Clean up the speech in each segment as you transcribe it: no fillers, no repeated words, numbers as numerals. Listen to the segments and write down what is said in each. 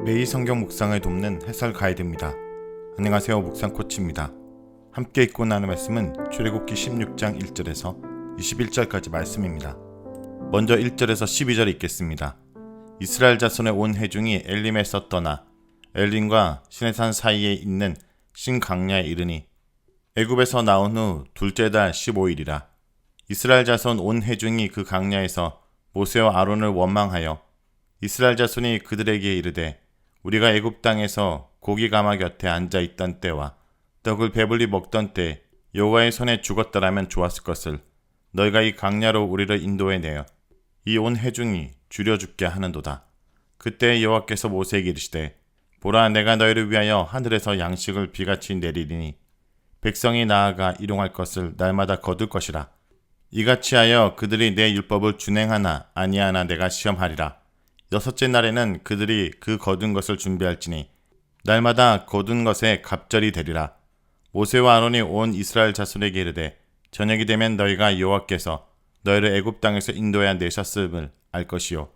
매일 성경 묵상을 돕는 해설 가이드입니다. 안녕하세요, 묵상 코치입니다. 함께 읽고 나눌 말씀은 출애굽기 16장 1절에서 21절까지 말씀입니다. 먼저 1절에서 12절 읽겠습니다. 이스라엘 자손의 온 회중이 엘림에서 떠나 엘림과 시내산 사이에 있는 신강야에 이르니 애굽에서 나온 후 둘째 달 15일이라. 이스라엘 자손 온 회중이 그 강야에서 모세와 아론을 원망하여 이스라엘 자손이 그들에게 이르되 우리가 애굽 땅에서 고기 가마 곁에 앉아 있던 때와 떡을 배불리 먹던 때 여호와의 손에 죽었더라면 좋았을 것을 너희가 이 강야로 우리를 인도해 내어 이 온 회중이 죽여 죽게 하는도다. 그때 여호와께서 모세에게 이르시되 보라, 내가 너희를 위하여 하늘에서 양식을 비같이 내리리니 백성이 나아가 일용할 것을 날마다 거둘 것이라. 이같이 하여 그들이 내 율법을 준행하나 아니하나 내가 시험하리라. 여섯째 날에는 그들이 그 거둔 것을 준비할지니 날마다 거둔 것에 갑절이 되리라. 모세와 아론이 온 이스라엘 자손에게 이르되 저녁이 되면 너희가 여호와께서 너희를 애굽 땅에서 인도해 내셨음을 알 것이요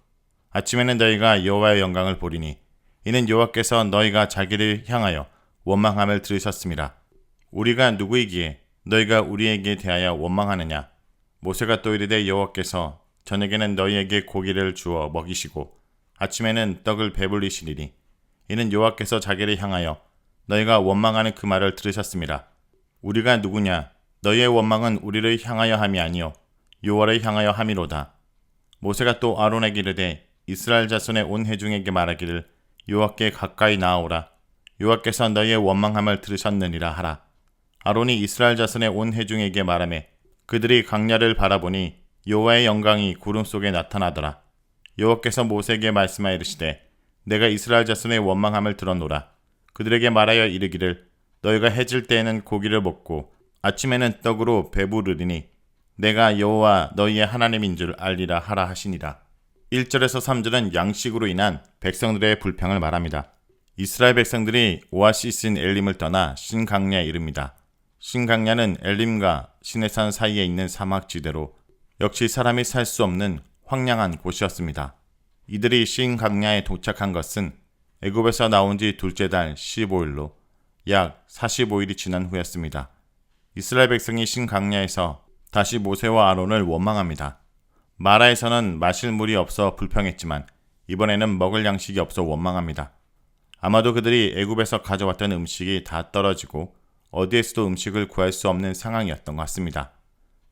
아침에는 너희가 여호와의 영광을 보리니 이는 여호와께서 너희가 자기를 향하여 원망함을 들으셨음이라. 우리가 누구이기에 너희가 우리에게 대하여 원망하느냐. 모세가 또 이르되 여호와께서 저녁에는 너희에게 고기를 주어 먹이시고 아침에는 떡을 배불리시리니 이는 여호와께서 자기를 향하여 너희가 원망하는 그 말을 들으셨음이라. 우리가 누구냐. 너희의 원망은 우리를 향하여 함이 아니요 여호와를 향하여 함이로다. 모세가 또 아론에게 이르되 이스라엘 자손의 온 회중에게 말하기를 여호와께 가까이 나아오라. 여호와께서 너희의 원망함을 들으셨느니라 하라. 아론이 이스라엘 자손의 온 회중에게 말하매 그들이 강야를 바라보니 여호와의 영광이 구름 속에 나타나더라. 여호와께서 모세에게 말씀하여 이르시되 내가 이스라엘 자손의 원망함을 들었노라. 그들에게 말하여 이르기를 너희가 해질 때에는 고기를 먹고 아침에는 떡으로 배부르리니 내가 여호와 너희의 하나님인 줄 알리라 하라 하시니라. 1절에서 3절은 양식으로 인한 백성들의 불평을 말합니다. 이스라엘 백성들이 오아시스인 엘림을 떠나 신강야에 이릅니다. 신강야는 엘림과 시내산 사이에 있는 사막지대로 역시 사람이 살 수 없는 황량한 곳이었습니다. 이들이 신강야에 도착한 것은 애굽에서 나온 지 둘째 달 15일로 약 45일이 지난 후였습니다. 이스라엘 백성이 신강야에서 다시 모세와 아론을 원망합니다. 마라에서는 마실 물이 없어 불평했지만 이번에는 먹을 양식이 없어 원망합니다. 아마도 그들이 애굽에서 가져왔던 음식이 다 떨어지고 어디에서도 음식을 구할 수 없는 상황이었던 것 같습니다.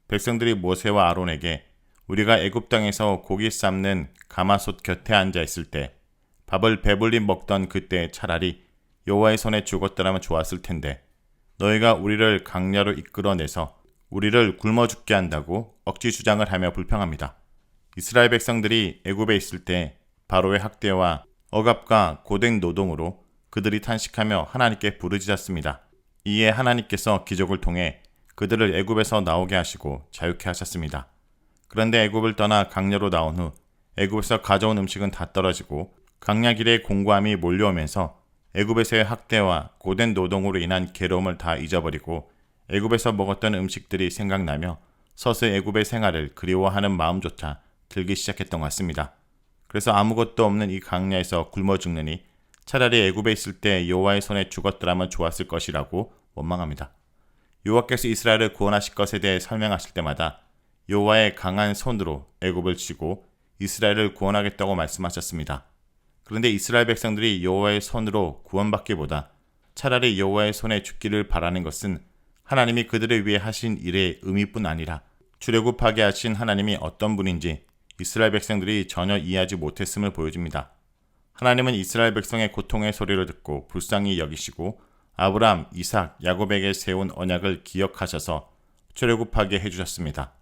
백성들이 모세와 아론에게 우리가 애굽 땅에서 고기 삶는 가마솥 곁에 앉아 있을 때 밥을 배불리 먹던 그때 차라리 여호와의 손에 죽었더라면 좋았을 텐데 너희가 우리를 강야로 이끌어내서 우리를 굶어 죽게 한다고 억지 주장을 하며 불평합니다. 이스라엘 백성들이 애굽에 있을 때 바로의 학대와 억압과 고된 노동으로 그들이 탄식하며 하나님께 부르짖었습니다. 이에 하나님께서 기적을 통해 그들을 애굽에서 나오게 하시고 자유케 하셨습니다. 그런데 애굽을 떠나 강야로 나온 후 애굽에서 가져온 음식은 다 떨어지고 강야 길에 공고함이 몰려오면서 애굽에서의 학대와 고된 노동으로 인한 괴로움을 다 잊어버리고 애굽에서 먹었던 음식들이 생각나며 서서히 애굽의 생활을 그리워하는 마음조차 들기 시작했던 것 같습니다. 그래서 아무것도 없는 이 강야에서 굶어 죽느니 차라리 애굽에 있을 때 여호와의 손에 죽었더라면 좋았을 것이라고 원망합니다. 여호와께서 이스라엘을 구원하실 것에 대해 설명하실 때마다 여호와의 강한 손으로 애굽을 치고 이스라엘을 구원하겠다고 말씀하셨습니다. 그런데 이스라엘 백성들이 여호와의 손으로 구원받기보다 차라리 여호와의 손에 죽기를 바라는 것은 하나님이 그들을 위해 하신 일의 의미뿐 아니라 출애굽하게 하신 하나님이 어떤 분인지 이스라엘 백성들이 전혀 이해하지 못했음을 보여줍니다. 하나님은 이스라엘 백성의 고통의 소리를 듣고 불쌍히 여기시고 아브라함, 이삭, 야곱에게 세운 언약을 기억하셔서 출애굽하게 해주셨습니다.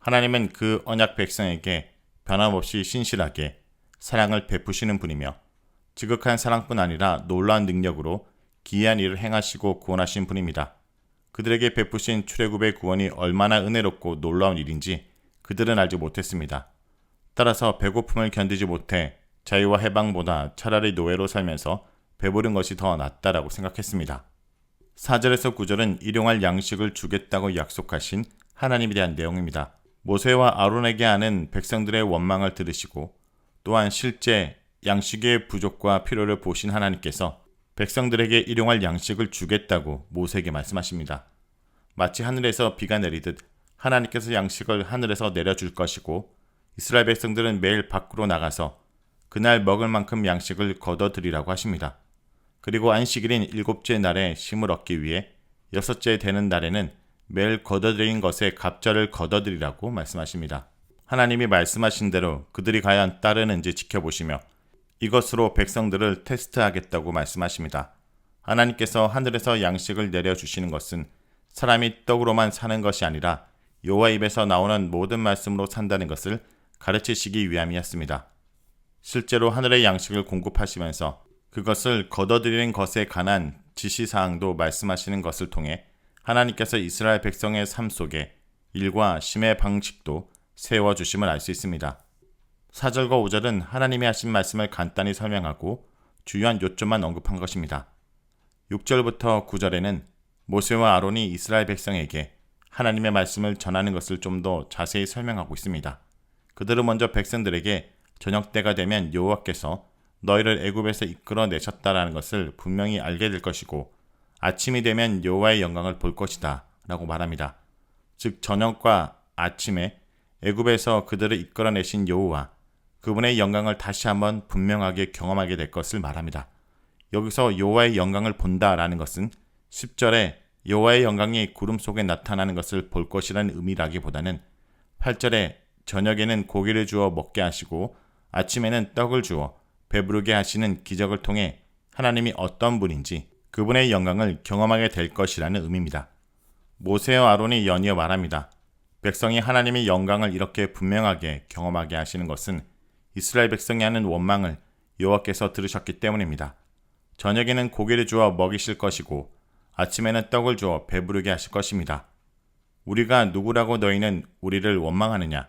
하나님은 그 언약 백성에게 변함없이 신실하게 사랑을 베푸시는 분이며 지극한 사랑뿐 아니라 놀라운 능력으로 기이한 일을 행하시고 구원하신 분입니다. 그들에게 베푸신 출애굽의 구원이 얼마나 은혜롭고 놀라운 일인지 그들은 알지 못했습니다. 따라서 배고픔을 견디지 못해 자유와 해방보다 차라리 노예로 살면서 배부른 것이 더 낫다라고 생각했습니다. 4절에서 9절은 일용할 양식을 주겠다고 약속하신 하나님에 대한 내용입니다. 모세와 아론에게 하는 백성들의 원망을 들으시고 또한 실제 양식의 부족과 필요를 보신 하나님께서 백성들에게 일용할 양식을 주겠다고 모세에게 말씀하십니다. 마치 하늘에서 비가 내리듯 하나님께서 양식을 하늘에서 내려줄 것이고 이스라엘 백성들은 매일 밖으로 나가서 그날 먹을 만큼 양식을 거둬들이라고 하십니다. 그리고 안식일인 일곱째 날에 쉼을 얻기 위해 여섯째 되는 날에는 매일 거둬들인 것의 갑절을 거둬들이라고 말씀하십니다. 하나님이 말씀하신 대로 그들이 과연 따르는지 지켜보시며 이것으로 백성들을 테스트하겠다고 말씀하십니다. 하나님께서 하늘에서 양식을 내려주시는 것은 사람이 떡으로만 사는 것이 아니라 여호와 입에서 나오는 모든 말씀으로 산다는 것을 가르치시기 위함이었습니다. 실제로 하늘의 양식을 공급하시면서 그것을 거둬들이는 것에 관한 지시사항도 말씀하시는 것을 통해 하나님께서 이스라엘 백성의 삶 속에 일과 쉼의 방식도 세워주심을 알 수 있습니다. 4절과 5절은 하나님이 하신 말씀을 간단히 설명하고 주요한 요점만 언급한 것입니다. 6절부터 9절에는 모세와 아론이 이스라엘 백성에게 하나님의 말씀을 전하는 것을 좀 더 자세히 설명하고 있습니다. 그들은 먼저 백성들에게 저녁 때가 되면 여호와께서 너희를 애굽에서 이끌어 내셨다라는 것을 분명히 알게 될 것이고 아침이 되면 여호와의 영광을 볼 것이다 라고 말합니다. 즉 저녁과 아침에 애굽에서 그들을 이끌어내신 여호와 그분의 영광을 다시 한번 분명하게 경험하게 될 것을 말합니다. 여기서 여호와의 영광을 본다라는 것은 10절에 여호와의 영광이 구름 속에 나타나는 것을 볼 것이라는 의미라기보다는 8절에 저녁에는 고기를 주어 먹게 하시고 아침에는 떡을 주어 배부르게 하시는 기적을 통해 하나님이 어떤 분인지 그분의 영광을 경험하게 될 것이라는 의미입니다. 모세와 아론이 연이어 말합니다. 백성이 하나님의 영광을 이렇게 분명하게 경험하게 하시는 것은 이스라엘 백성이 하는 원망을 여호와께서 들으셨기 때문입니다. 저녁에는 고기를 주어 먹이실 것이고 아침에는 떡을 주어 배부르게 하실 것입니다. 우리가 누구라고 너희는 우리를 원망하느냐?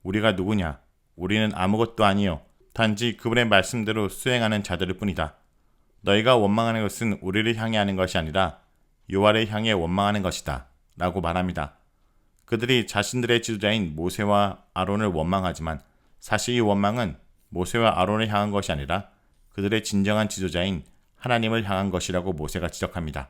우리가 누구냐? 우리는 아무것도 아니요 단지 그분의 말씀대로 수행하는 자들일 뿐이다. 너희가 원망하는 것은 우리를 향해 하는 것이 아니라 여호와를 향해 원망하는 것이다 라고 말합니다. 그들이 자신들의 지도자인 모세와 아론을 원망하지만 사실 이 원망은 모세와 아론을 향한 것이 아니라 그들의 진정한 지도자인 하나님을 향한 것이라고 모세가 지적합니다.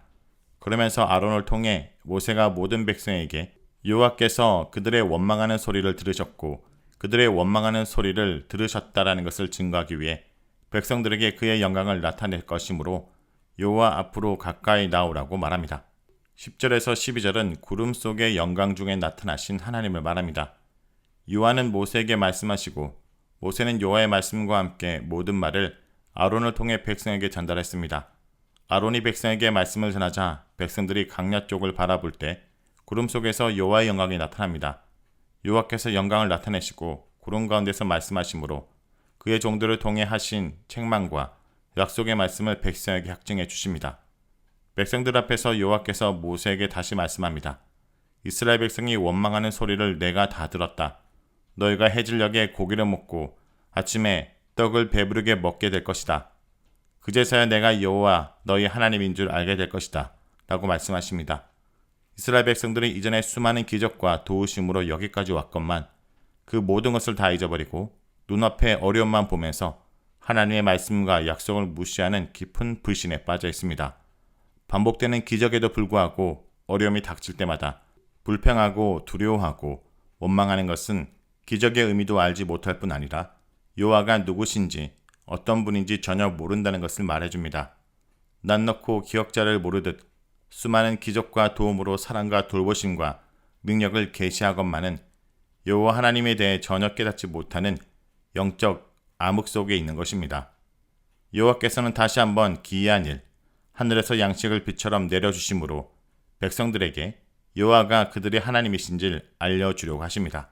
그러면서 아론을 통해 모세가 모든 백성에게 여호와께서 그들의 원망하는 소리를 들으셨고 그들의 원망하는 소리를 들으셨다라는 것을 증거하기 위해 백성들에게 그의 영광을 나타낼 것이므로 여호와 앞으로 가까이 나오라고 말합니다. 10절에서 12절은 구름 속의 영광 중에 나타나신 하나님을 말합니다. 여호와는 모세에게 말씀하시고 모세는 여호와의 말씀과 함께 모든 말을 아론을 통해 백성에게 전달했습니다. 아론이 백성에게 말씀을 전하자 백성들이 강야 쪽을 바라볼 때 구름 속에서 여호와의 영광이 나타납니다. 여호와께서 영광을 나타내시고 구름 가운데서 말씀하시므로 그의 종들을 통해 하신 책망과 약속의 말씀을 백성에게 확증해 주십니다. 백성들 앞에서 여호와께서 모세에게 다시 말씀합니다. 이스라엘 백성이 원망하는 소리를 내가 다 들었다. 너희가 해질녘에 고기를 먹고 아침에 떡을 배부르게 먹게 될 것이다. 그제서야 내가 여호와 너희 하나님인 줄 알게 될 것이다 라고 말씀하십니다. 이스라엘 백성들이 이전에 수많은 기적과 도우심으로 여기까지 왔건만 그 모든 것을 다 잊어버리고 눈앞에 어려움만 보면서 하나님의 말씀과 약속을 무시하는 깊은 불신에 빠져 있습니다. 반복되는 기적에도 불구하고 어려움이 닥칠 때마다 불평하고 두려워하고 원망하는 것은 기적의 의미도 알지 못할 뿐 아니라 여호와가 누구신지 어떤 분인지 전혀 모른다는 것을 말해줍니다. 난 넣고 기억자를 모르듯 수많은 기적과 도움으로 사랑과 돌보심과 능력을 계시하건만은 여호와 하나님에 대해 전혀 깨닫지 못하는 영적 암흑 속에 있는 것입니다. 여호와께서는 다시 한번 기이한 일, 하늘에서 양식을 비처럼 내려주심으로 백성들에게 여호와가 그들의 하나님이신지를 알려주려고 하십니다.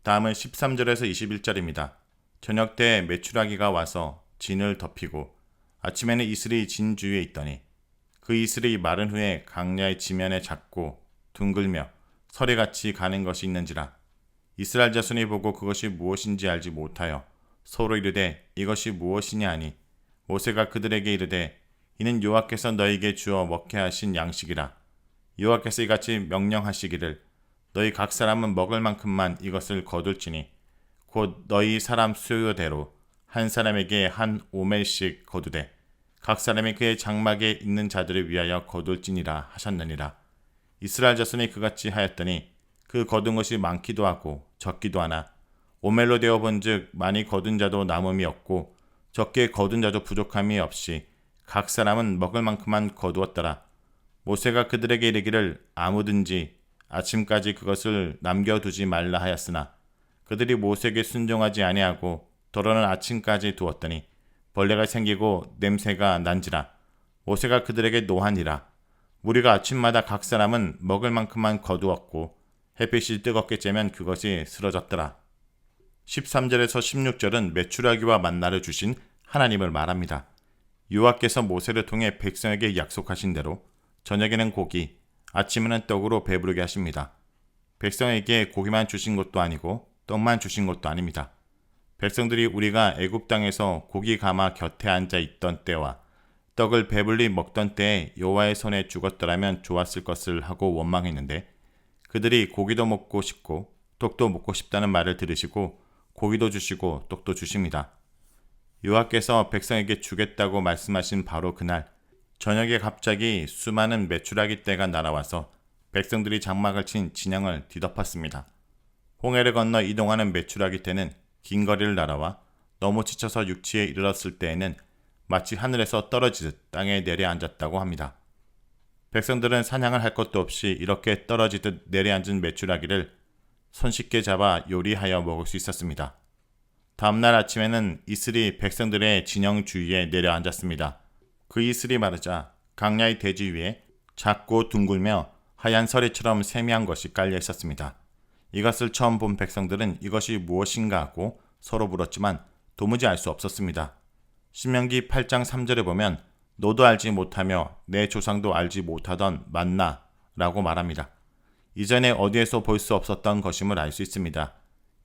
다음은 13절에서 21절입니다. 저녁 때 메추라기가 와서 진을 덮이고 아침에는 이슬이 진 주위에 있더니 그 이슬이 마른 후에 강야의 지면에 작고 둥글며 서리같이 가는 것이 있는지라. 이스라엘 자손이 보고 그것이 무엇인지 알지 못하여 서로 이르되 이것이 무엇이냐 하니 모세가 그들에게 이르되 이는 여호와께서 너희에게 주어 먹게 하신 양식이라. 여호와께서 이같이 명령하시기를 너희 각 사람은 먹을 만큼만 이것을 거둘지니 곧 너희 사람 수요대로 한 사람에게 한 오멜씩 거두되 각 사람이 그의 장막에 있는 자들을 위하여 거둘지니라 하셨느니라. 이스라엘 자손이 그같이 하였더니 그 거둔 것이 많기도 하고 적기도 하나 오멜로 되어 본즉 많이 거둔 자도 남음이 없고 적게 거둔 자도 부족함이 없이 각 사람은 먹을 만큼만 거두었더라. 모세가 그들에게 이르기를 아무든지 아침까지 그것을 남겨두지 말라 하였으나 그들이 모세에게 순종하지 아니하고 더러는 아침까지 두었더니 벌레가 생기고 냄새가 난지라. 모세가 그들에게 노하니라. 무리가 아침마다 각 사람은 먹을 만큼만 거두었고 햇빛이 뜨겁게 쬐면 그것이 쓰러졌더라. 13절에서 16절은 메추라기와 만나를 주신 하나님을 말합니다. 여호와께서 모세를 통해 백성에게 약속하신 대로 저녁에는 고기, 아침에는 떡으로 배부르게 하십니다. 백성에게 고기만 주신 것도 아니고 떡만 주신 것도 아닙니다. 백성들이 우리가 애굽 땅에서 고기 가마 곁에 앉아 있던 때와 떡을 배불리 먹던 때에 여호와의 손에 죽었더라면 좋았을 것을 하고 원망했는데 그들이 고기도 먹고 싶고 떡도 먹고 싶다는 말을 들으시고 고기도 주시고 떡도 주십니다. 여호와께서 백성에게 주겠다고 말씀하신 바로 그날 저녁에 갑자기 수많은 메추라기 떼가 날아와서 백성들이 장막을 친 진영을 뒤덮었습니다. 홍해를 건너 이동하는 메추라기 떼는 긴 거리를 날아와 너무 지쳐서 육지에 이르렀을 때에는 마치 하늘에서 떨어지듯 땅에 내려앉았다고 합니다. 백성들은 사냥을 할 것도 없이 이렇게 떨어지듯 내려앉은 메추라기를 손쉽게 잡아 요리하여 먹을 수 있었습니다. 다음날 아침에는 이슬이 백성들의 진영 주위에 내려앉았습니다. 그 이슬이 마르자 강야의 대지 위에 작고 둥글며 하얀 서리처럼 세미한 것이 깔려 있었습니다. 이것을 처음 본 백성들은 이것이 무엇인가 하고 서로 물었지만 도무지 알 수 없었습니다. 신명기 8장 3절에 보면 너도 알지 못하며 내 조상도 알지 못하던 만나라고 말합니다. 이전에 어디에서 볼 수 없었던 것임을 알 수 있습니다.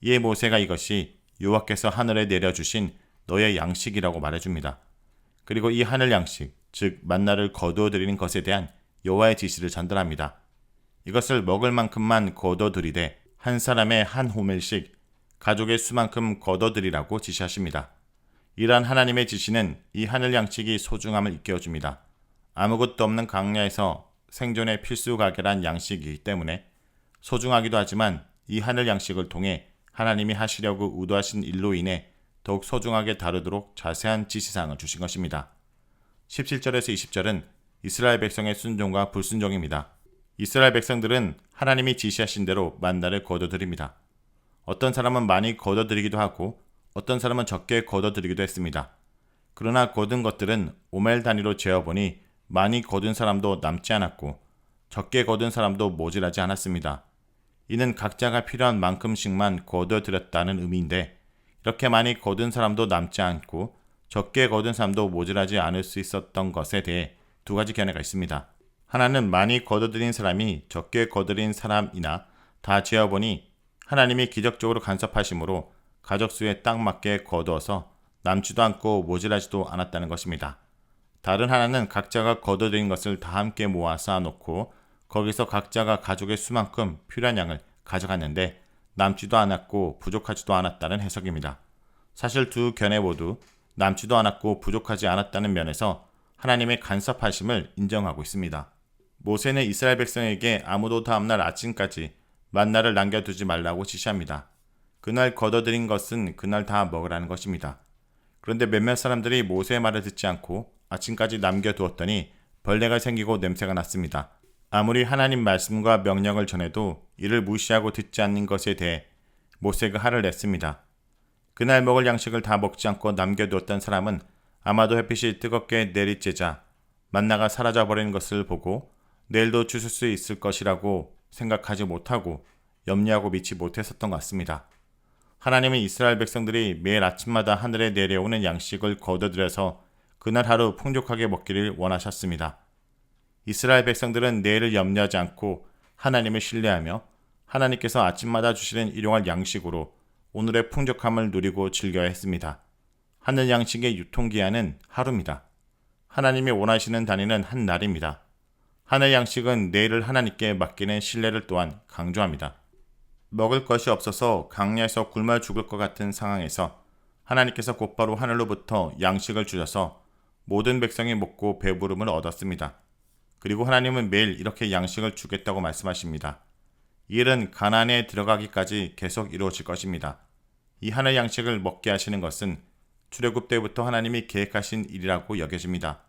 이에 모세가 이것이 여호와께서 하늘에 내려주신 너의 양식이라고 말해줍니다. 그리고 이 하늘 양식, 즉 만나를 거두어 드리는 것에 대한 여호와의 지시를 전달합니다. 이것을 먹을 만큼만 거두어 드리되 한 사람의 한 호멜씩 가족의 수만큼 거두어 드리라고 지시하십니다. 이러한 하나님의 지시는 이 하늘 양식이 소중함을 일깨워줍니다. 아무것도 없는 강야에서 생존의 필수 가결한 양식이기 때문에 소중하기도 하지만 이 하늘 양식을 통해 하나님이 하시려고 의도하신 일로 인해 더욱 소중하게 다루도록 자세한 지시사항을 주신 것입니다. 17절에서 20절은 이스라엘 백성의 순종과 불순종입니다. 이스라엘 백성들은 하나님이 지시하신 대로 만나를 거둬들입니다. 어떤 사람은 많이 거둬들이기도 하고 어떤 사람은 적게 거둬들이기도 했습니다. 그러나 거둔 것들은 오멜 단위로 재어보니 많이 거둔 사람도 남지 않았고 적게 거둔 사람도 모자라지 않았습니다. 이는 각자가 필요한 만큼씩만 거둬들였다는 의미인데 이렇게 많이 거둔 사람도 남지 않고 적게 거둔 사람도 모자라지 않을 수 있었던 것에 대해 두 가지 견해가 있습니다. 하나는 많이 거둬들인 사람이 적게 거둬들인 사람이나 다 재어보니 하나님이 기적적으로 간섭하심으로 가족수에 딱 맞게 거두어서 남지도 않고 모자라지도 않았다는 것입니다. 다른 하나는 각자가 거둬들인 것을 다 함께 모아 쌓아놓고 거기서 각자가 가족의 수만큼 필요한 양을 가져갔는데 남지도 않았고 부족하지도 않았다는 해석입니다. 사실 두 견해 모두 남지도 않았고 부족하지 않았다는 면에서 하나님의 간섭하심을 인정하고 있습니다. 모세는 이스라엘 백성에게 아무도 다음날 아침까지 만나를 남겨두지 말라고 지시합니다. 그날 거둬들인 것은 그날 다 먹으라는 것입니다. 그런데 몇몇 사람들이 모세의 말을 듣지 않고 아침까지 남겨두었더니 벌레가 생기고 냄새가 났습니다. 아무리 하나님 말씀과 명령을 전해도 이를 무시하고 듣지 않는 것에 대해 모세가 화를 냈습니다. 그날 먹을 양식을 다 먹지 않고 남겨두었던 사람은 아마도 햇빛이 뜨겁게 내리쬐자 만나가 사라져버리는 것을 보고 내일도 주실 수 있을 것이라고 생각하지 못하고 염려하고 믿지 못했었던 것 같습니다. 하나님은 이스라엘 백성들이 매일 아침마다 하늘에 내려오는 양식을 거둬들여서 그날 하루 풍족하게 먹기를 원하셨습니다. 이스라엘 백성들은 내일을 염려하지 않고 하나님을 신뢰하며 하나님께서 아침마다 주시는 일용할 양식으로 오늘의 풍족함을 누리고 즐겨야 했습니다. 하늘 양식의 유통기한은 하루입니다. 하나님이 원하시는 단위는 한 날입니다. 하늘 양식은 내일을 하나님께 맡기는 신뢰를 또한 강조합니다. 먹을 것이 없어서 강야에서 굶어 죽을 것 같은 상황에서 하나님께서 곧바로 하늘로부터 양식을 주셔서 모든 백성이 먹고 배부름을 얻었습니다. 그리고 하나님은 매일 이렇게 양식을 주겠다고 말씀하십니다. 이 일은 가나안에 들어가기까지 계속 이루어질 것입니다. 이 하늘 양식을 먹게 하시는 것은 출애굽 때부터 하나님이 계획하신 일이라고 여겨집니다.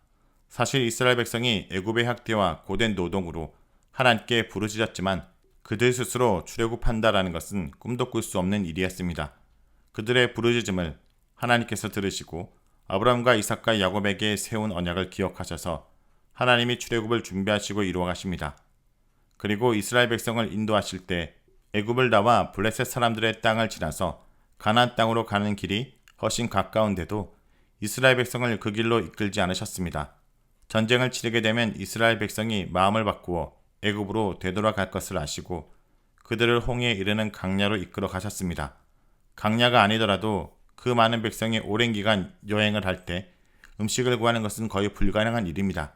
사실 이스라엘 백성이 애굽의 학대와 고된 노동으로 하나님께 부르짖었지만 그들 스스로 출애굽한다라는 것은 꿈도 꿀 수 없는 일이었습니다. 그들의 부르짖음을 하나님께서 들으시고 아브라함과 이삭과 야곱에게 세운 언약을 기억하셔서 하나님이 출애굽을 준비하시고 이루어 가십니다. 그리고 이스라엘 백성을 인도하실 때 애굽을 나와 블레셋 사람들의 땅을 지나서 가나안 땅으로 가는 길이 훨씬 가까운데도 이스라엘 백성을 그 길로 이끌지 않으셨습니다. 전쟁을 치르게 되면 이스라엘 백성이 마음을 바꾸어 애굽으로 되돌아갈 것을 아시고 그들을 홍해에 이르는 강야로 이끌어 가셨습니다. 강야가 아니더라도 그 많은 백성이 오랜 기간 여행을 할 때 음식을 구하는 것은 거의 불가능한 일입니다.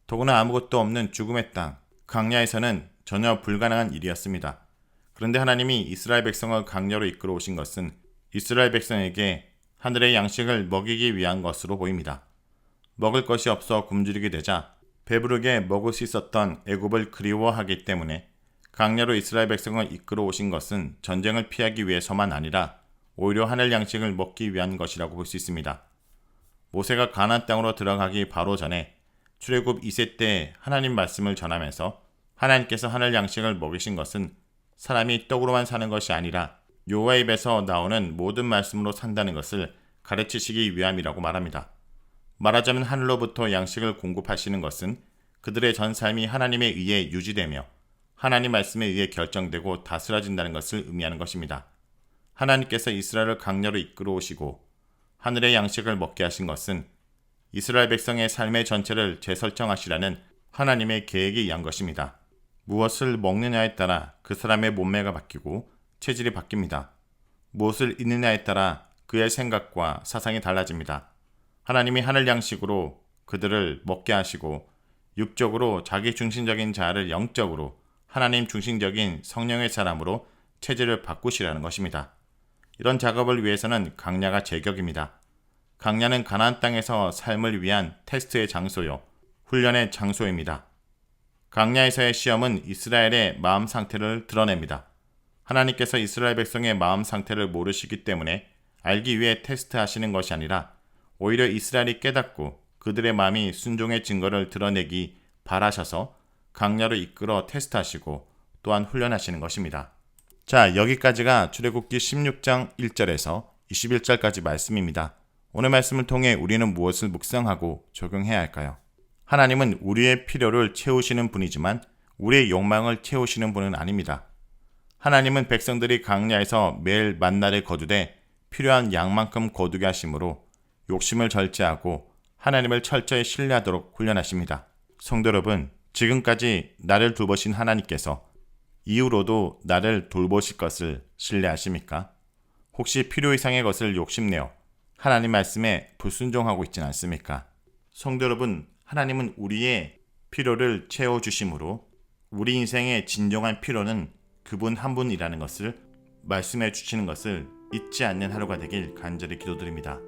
더구나 아무것도 없는 죽음의 땅, 강야에서는 전혀 불가능한 일이었습니다. 그런데 하나님이 이스라엘 백성을 강야로 이끌어 오신 것은 이스라엘 백성에게 하늘의 양식을 먹이기 위한 것으로 보입니다. 먹을 것이 없어 굶주리게 되자 배부르게 먹을 수 있었던 애굽을 그리워하기 때문에 강야로 이스라엘 백성을 이끌어 오신 것은 전쟁을 피하기 위해서만 아니라 오히려 하늘 양식을 먹기 위한 것이라고 볼 수 있습니다. 모세가 가나안 땅으로 들어가기 바로 전에 출애굽 2세 때 하나님 말씀을 전하면서 하나님께서 하늘 양식을 먹이신 것은 사람이 떡으로만 사는 것이 아니라 여호와의 입에서 나오는 모든 말씀으로 산다는 것을 가르치시기 위함이라고 말합니다. 말하자면 하늘로부터 양식을 공급하시는 것은 그들의 전 삶이 하나님에 의해 유지되며 하나님 말씀에 의해 결정되고 다스려진다는 것을 의미하는 것입니다. 하나님께서 이스라엘을 강야로 이끌어 오시고 하늘의 양식을 먹게 하신 것은 이스라엘 백성의 삶의 전체를 재설정하시라는 하나님의 계획에 의한 것입니다. 무엇을 먹느냐에 따라 그 사람의 몸매가 바뀌고 체질이 바뀝니다. 무엇을 잊느냐에 따라 그의 생각과 사상이 달라집니다. 하나님이 하늘 양식으로 그들을 먹게 하시고 육적으로 자기 중심적인 자아를 영적으로 하나님 중심적인 성령의 사람으로 체질을 바꾸시라는 것입니다. 이런 작업을 위해서는 강야가 제격입니다. 강야는 가나안 땅에서 삶을 위한 테스트의 장소요, 훈련의 장소입니다. 강야에서의 시험은 이스라엘의 마음 상태를 드러냅니다. 하나님께서 이스라엘 백성의 마음 상태를 모르시기 때문에 알기 위해 테스트하시는 것이 아니라 오히려 이스라엘이 깨닫고 그들의 마음이 순종의 증거를 드러내기 바라셔서 강야로 이끌어 테스트하시고 또한 훈련하시는 것입니다. 자, 여기까지가 출애굽기 16장 1절에서 21절까지 말씀입니다. 오늘 말씀을 통해 우리는 무엇을 묵상하고 적용해야 할까요? 하나님은 우리의 필요를 채우시는 분이지만 우리의 욕망을 채우시는 분은 아닙니다. 하나님은 백성들이 강야에서 매일 만나를 거두되 필요한 양만큼 거두게 하심으로 욕심을 절제하고 하나님을 철저히 신뢰하도록 훈련하십니다. 성도 여러분, 지금까지 나를 돌보신 하나님께서 이후로도 나를 돌보실 것을 신뢰하십니까? 혹시 필요 이상의 것을 욕심내어 하나님 말씀에 불순종하고 있지는 않습니까? 성도 여러분, 하나님은 우리의 필요를 채워주심으로 우리 인생의 진정한 필요는 그분 한 분이라는 것을 말씀해 주시는 것을 잊지 않는 하루가 되길 간절히 기도드립니다.